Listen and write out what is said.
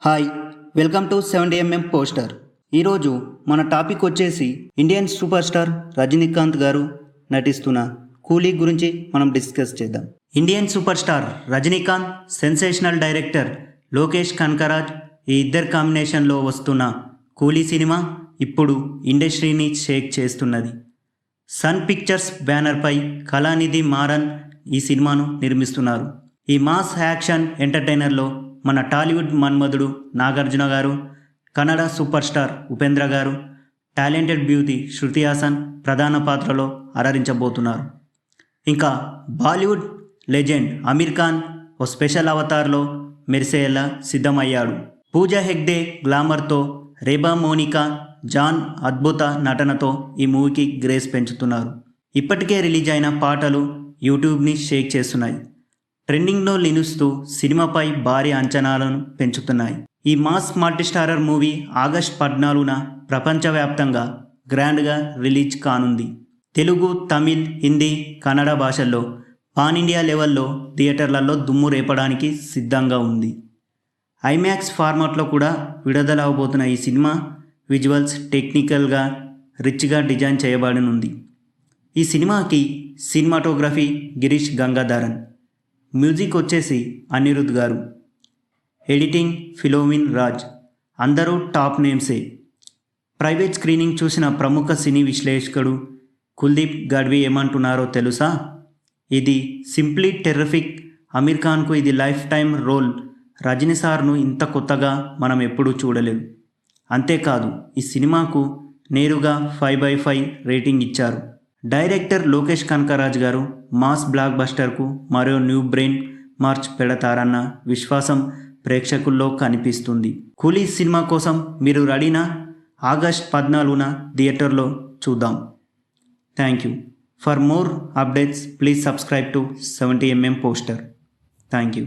Hi, welcome to 70mm poster. ఈరోజు మన topic వచ్చేసి ఇండియన్ సూపర్ స్టార్ రజనీకాంత్ గారు నటిస్తున్న కూలీ గురించి మనం డిస్కస్ చేద్దాం. Indian superstar Rajinikanth, sensational director Lokesh Kanagaraj ఈ ఇద్దరు కాంబినేషన్లో వస్తున్న కూలీ సినిమా ఇప్పుడు ఇండస్ట్రీని షేక్ చేస్తున్నది. సన్ పిక్చర్స్ బ్యానర్పై కళానిధి మారన్ ఈ సినిమాను నిర్మిస్తున్నారు. ఈ మాస్ యాక్షన్ ఎంటర్టైనర్లో మన టాలీవుడ్ మన్మధుడు నాగార్జున గారు, కన్నడ సూపర్ స్టార్ ఉపేంద్ర గారు, టాలెంటెడ్ బ్యూటీ శృతి హాసన్ ప్రధాన పాత్రలో అలరించబోతున్నారు. ఇంకా బాలీవుడ్ లెజెండ్ అమీర్ ఖాన్ ఓ స్పెషల్ అవతార్లో మెరిసేలా సిద్ధమయ్యాడు. పూజా హెగ్డే గ్లామర్తో, రేబా మోనికా జాన్ అద్భుత నటనతో ఈ మూవీకి గ్రేస్ పెంచుతున్నారు. ఇప్పటికే రిలీజ్ అయిన పాటలు యూట్యూబ్ని షేక్ చేస్తున్నాయి. ట్రెండింగ్లో నిలుస్తూ సినిమాపై భారీ అంచనాలను పెంచుతున్నాయి. ఈ మాస్ మల్టీస్టారర్ మూవీ ఆగస్టు 14న ప్రపంచవ్యాప్తంగా గ్రాండ్గా రిలీజ్ కానుంది. తెలుగు, తమిళ్, హిందీ, కన్నడ భాషల్లో పాన్ ఇండియా లెవెల్లో థియేటర్లలో దుమ్ము రేపడానికి సిద్ధంగా ఉంది. ఐమాక్స్ ఫార్మాట్లో కూడా విడుదలవబోతున్న ఈ సినిమా విజువల్స్ టెక్నికల్గా రిచ్గా డిజైన్ చేయబడనుంది. ఈ సినిమాకి సినిమాటోగ్రఫీ గిరీష్ గంగాధరన్, మ్యూజిక్ వచ్చేసి అనిరుద్ గారు, ఎడిటింగ్ ఫిలోమిన్ రాజ్, అందరూ టాప్ నేమ్సే. ప్రైవేట్ స్క్రీనింగ్ చూసిన ప్రముఖ సినీ విశ్లేషకుడు కుల్దీప్ గడ్వి ఏమంటున్నారో తెలుసా? ఇది సింప్లీ టెర్రిఫిక్. అమీర్ ఖాన్కు ఇది లైఫ్ టైం రోల్. రజనీ సార్ను ఇంత కొత్తగా మనం ఎప్పుడూ చూడలేదు. అంతేకాదు, ఈ సినిమాకు నేరుగా 5/5 రేటింగ్ ఇచ్చారు. డైరెక్టర్ లోకేష్ కనకరాజ్ గారు మాస్ బ్లాక్ బస్టర్కు మరో న్యూ బ్రెయిన్ మార్చ్ పెడతారన్న విశ్వాసం ప్రేక్షకుల్లో కనిపిస్తుంది. కూలీ సినిమా కోసం మీరు రెడీనా? ఆగస్టు 14న థియేటర్లో చూద్దాం. Thank you. For more updates please subscribe to 70mm poster. Thank you.